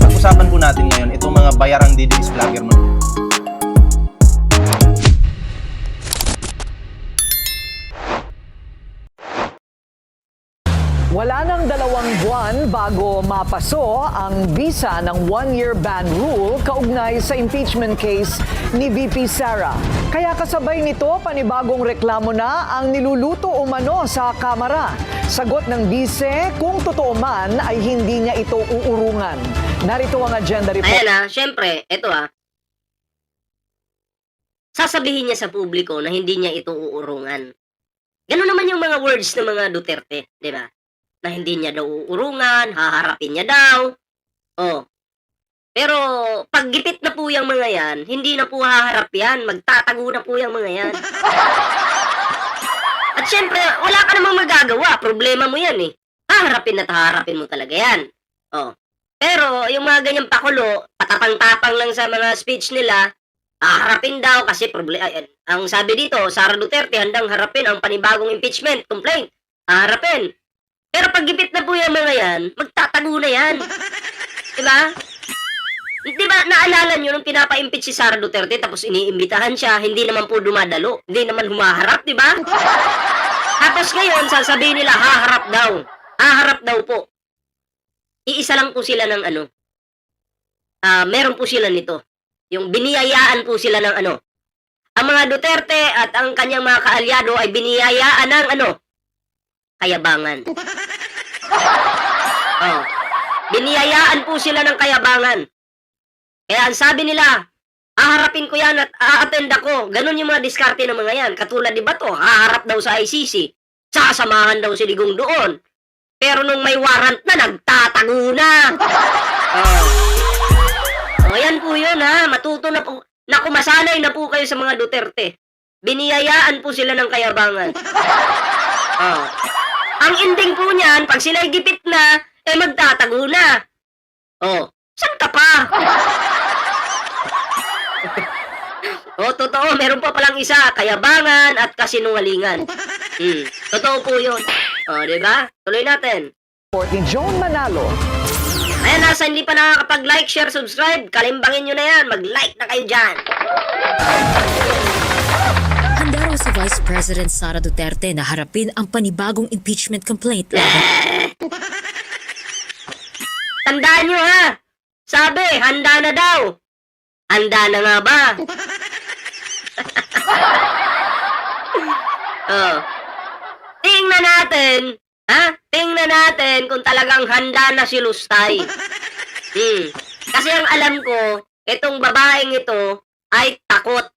Pag-usapan po natin ngayon itong mga bayarang DDS vlogger mo. Wala nang 2 buwan bago mapaso ang bisa ng 1-year ban rule kaugnay sa impeachment case ni VP Sara. Kaya kasabay nito, panibagong reklamo na ang niluluto umano sa Kamara. Sagot ng bise, kung totoo man ay hindi niya ito uurungan. Narito ang agenda report. Ayan syempre, eto sasabihin niya sa publiko na hindi niya ito uurungan. Ganun naman yung mga words ng mga Duterte, di ba? Na hindi niya daw uurungan, haharapin niya daw. Oh. Pero pag gipit na po yung mga yan, hindi na po haharap yan, magtatago na po yung mga yan. At syempre, wala ka namang magagawa, problema mo yan eh. Haharapin at haharapin mo talaga yan. Oh. Pero yung mga ganyang pakulo, patapang-tapang lang sa mga speech nila, haharapin daw kasi ang sabi dito, Sara Duterte handang harapin ang panibagong impeachment complaint. Haharapin. Pero pag gipit na po yung mga yan, magtatago na yan. Diba? Diba, naalala nyo nung pinapa-impeach si Sara Duterte tapos iniimbitahan siya, hindi naman po dumadalo, hindi naman humaharap, diba? Tapos ngayon, sasabihin nila, haharap daw. Haharap daw po. Iisa lang po sila ng meron po sila nito. Yung biniyayaan po sila ng Ang mga Duterte at ang kanyang mga kaalyado ay biniyayaan ng kayabangan. Oh. Biniyayaan po sila ng kayabangan. Kaya ang sabi nila, haharapin ko yan at a-attend ako. Ganun yung mga diskarte ng mga yan. Katulad di ba to, haharap daw sa ICC. Sasamahan daw si Digong doon. Pero nung may warrant na, nagtatago na. Oh, yan po yun matuto na po. Naku, masanay na po kayo sa mga Duterte. Biniyayaan po sila ng kayabangan. Oh. Ang ending po niyan, pag sila'y gipit na, magtatago na. Oh, saan ka pa? Totoo, meron pa palang isa, kayabangan at kasinungalingan. Totoo po yun. Diba? Tuloy natin. Report ni Joan Manalo. Ayan, nasa hindi pa nakakapag-like, share, subscribe, kalimbangin nyo na yan. Mag-like na kayo dyan. Handa raw si Vice President Sara Duterte na harapin ang panibagong impeachment complaint. Tandaan nyo Sabi, handa na daw. Handa na nga ba? Tingnan natin. Tingnan natin kung talagang handa na si Lustay. Kasi ang alam ko, itong babaeng ito ay takot.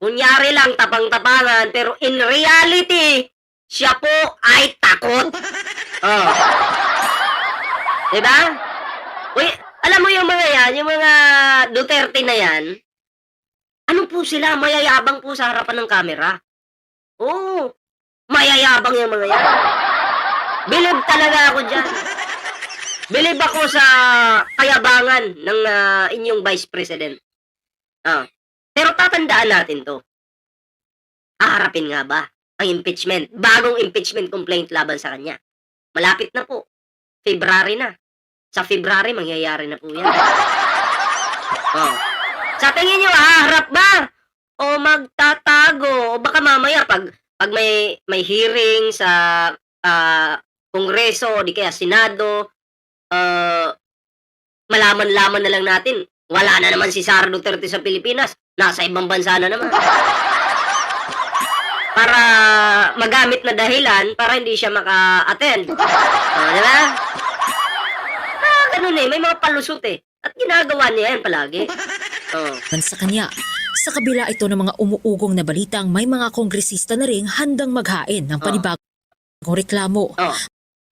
Kunyari lang, tapang-tapangan, pero in reality, siya po ay takot. Diba? Uy, alam mo yung mga yan, yung mga Duterte na yan, ano po sila, mayayabang po sa harapan ng kamera. Oo, mayayabang yung mga yan. Believe talaga ako dyan. Believe ako sa kayabangan ng inyong Vice President. Pero tatandaan natin to. Haharapin nga ba ang impeachment? Bagong impeachment complaint laban sa kanya. Malapit na po. February na. Sa February, mangyayari na po yan. Sa tingin nyo, haharap ba? O magtatago? O baka mamaya, pag may hearing sa Kongreso, o di kaya Senado, malaman-laman na lang natin, wala na naman si Sara Duterte sa Pilipinas. Nasa ibang bansa na naman. Para magamit na dahilan para hindi siya maka-attend. Diba? Ganun may mga palusot At ginagawa niya yan palagi. Sa kanya, sa kabila ito ng mga umuugong na balitang may mga kongresista na ring handang maghain ng panibagong reklamo.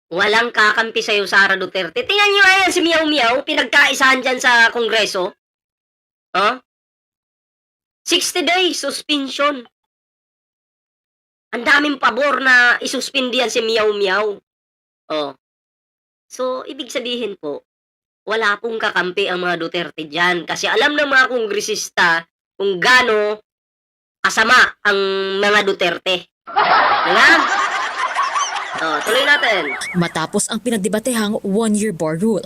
Walang kakampi sa'yo, Sara Duterte. Tingnan niyo ayan si Miao Miao, pinagkaisahan dyan sa Kongreso. 60 days suspension. Ang daming pabor na isuspindi yan si Miao Miao. So, ibig sabihin po, wala pong kakampi ang mga Duterte dyan. Kasi alam ng mga kongresista kung gaano kasama ang mga Duterte. Diba? Tuloy natin. Matapos ang pinagdebatehang one-year bar rule.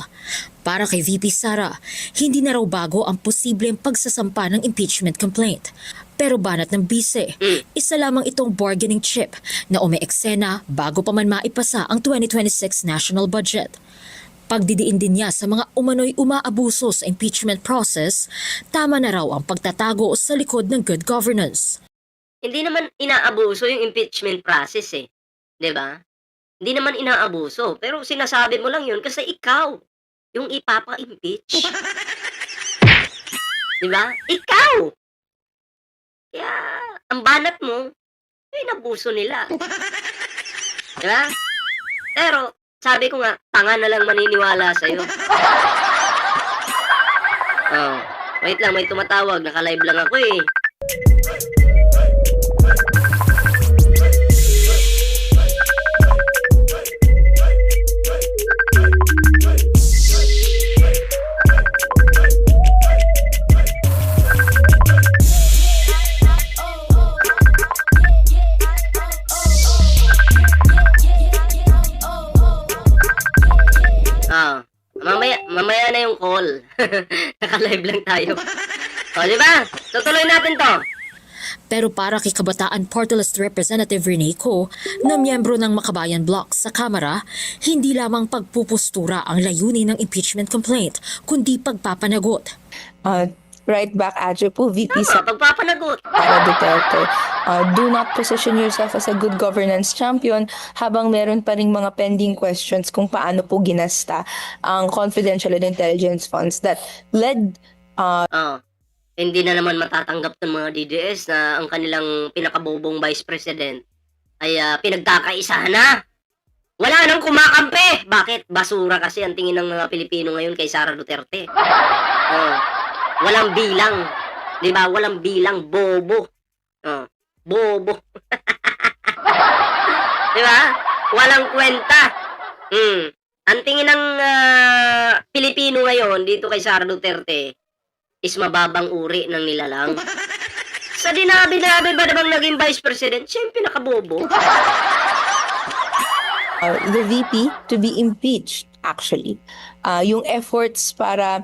Para kay VP Sara, hindi na raw bago ang posibleng pagsasampa ng impeachment complaint. Pero banat ng bise, isa lamang itong bargaining chip na umeeksena bago pa man maipasa ang 2026 national budget. Pagdidiin din niya sa mga umano'y umaabuso sa impeachment process, tama na raw ang pagtatago sa likod ng good governance. Hindi naman inaabuso yung impeachment process eh. 'Di ba? Hindi naman inaabuso. Pero sinasabi mo lang yun kasi ikaw yung ipapa-impeach. 'Di ba? Ikaw! Kaya, ang banat mo, inabuso nila. 'Di ba? Pero, sabi ko nga, tanga na lang maniniwala sa'yo. Wait lang, may tumatawag. Naka-live lang ako eh. Mamaya na yung call. Naka-live lang tayo. Di ba? Tutuloy natin to. Pero para kay Kabataan Party List Representative Rene Co, na miyembro ng Makabayan Bloc sa Kamara, hindi lamang pagpupustura ang layunin ng impeachment complaint, kundi pagpapanagot. Right back at you po, VP Sara Pagpapanagot. Duterte. Do not position yourself as a good governance champion habang meron pa ring mga pending questions kung paano po ginasta ang confidential and intelligence funds that led Hindi na naman matatanggap ng mga DDS na ang kanilang pinakabobong vice president ay pinagkakaisahan na. Wala nang kumakampi. Bakit? Basura kasi ang tingin ng mga Pilipino ngayon kay Sara Duterte. Walang bilang. Di ba? Walang bilang. Bobo. Bobo. Di ba? Walang kwenta. Ang tingin ng Pilipino ngayon dito kay Sara Duterte is mababang uri ng nilalang. Sa dinabi-nabi ba namang naging vice president? Siya yung pinakabobo. the VP to be impeached actually. Yung efforts para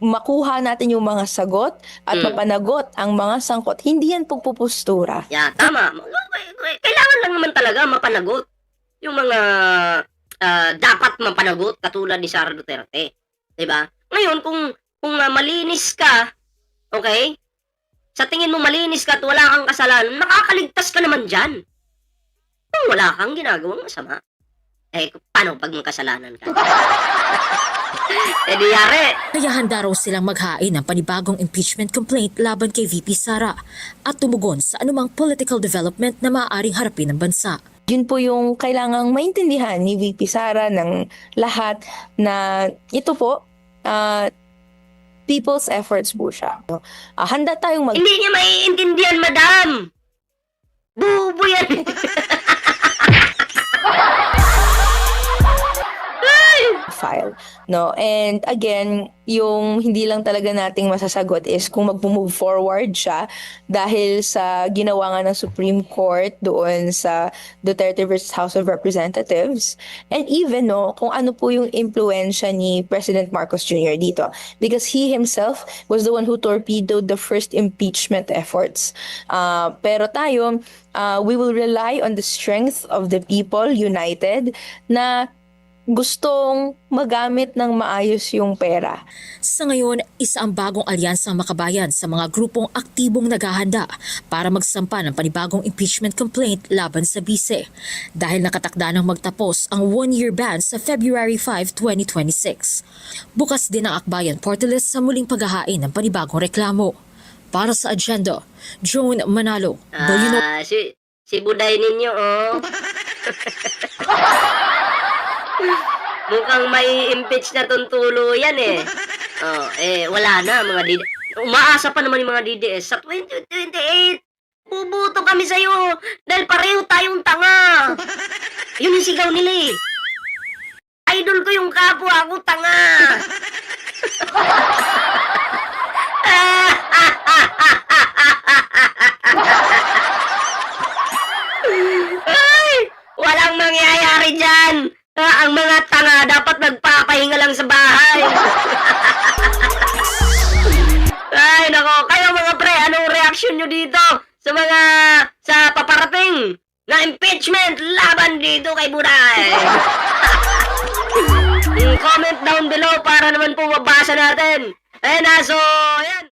makuha natin yung mga sagot at mapanagot ang mga sangkot, hindi yan pagpupustura. Yeah, tama. Kailangan lang naman talaga mapanagot yung mga dapat mapanagot katulad ni Sara Duterte. 'Di ba? Ngayon kung malinis ka, okay? Sa tingin mo malinis ka at wala kang kasalanan, makakaligtas ka naman diyan. Kung wala kang ginagawang masama, paano pag may kasalanan ka? Di yari. Kaya handa raw silang maghain ng panibagong impeachment complaint laban kay VP Sara at tumugon sa anumang political development na maaaring harapin ng bansa. Yun po yung kailangang maintindihan ni VP Sara ng lahat na ito po, people's efforts po siya. Handa tayong Hindi niya maiintindihan, madam. Bubo yan. file, no? And again, yung hindi lang talaga nating masasagot is kung mag-move forward siya dahil sa ginawa nga ng Supreme Court doon sa Duterte versus House of Representatives, and even no, kung ano po yung impluensya ni President Marcos Jr. dito, because he himself was the one who torpedoed the first impeachment efforts. Pero tayo, we will rely on the strength of the people united na gustong magamit ng maayos yung pera. Sa ngayon, isa ang bagong alyansang makabayan sa mga grupong aktibong naghahanda para magsampa ng panibagong impeachment complaint laban sa bise dahil nakatakda ng magtapos ang 1-year ban sa February 5, 2026. Bukas din ang Akbayan Party List sa muling paghahain ng panibagong reklamo. Para sa agenda, Joan Manalo, Si Buday ninyo, oh. Mukhang may impeach na tuntulo yan eh. Wala na mga DDS. Umaasa pa naman yung mga DDS. Sa 2028, bubuto kami sa'yo dahil pareho tayong tanga. Yun yung sigaw nila eh. Idol ko yung kapwa ko, tanga. Ay, walang kayo dyan. Ang mga tanga dapat nagpapahinga lang sa bahay. Ay, nako. Kayo mga pre, anong reaction nyo dito sa paparating na impeachment laban dito kay Buray? Comment down below para naman po mabasa natin. Ayan na, so, ayan.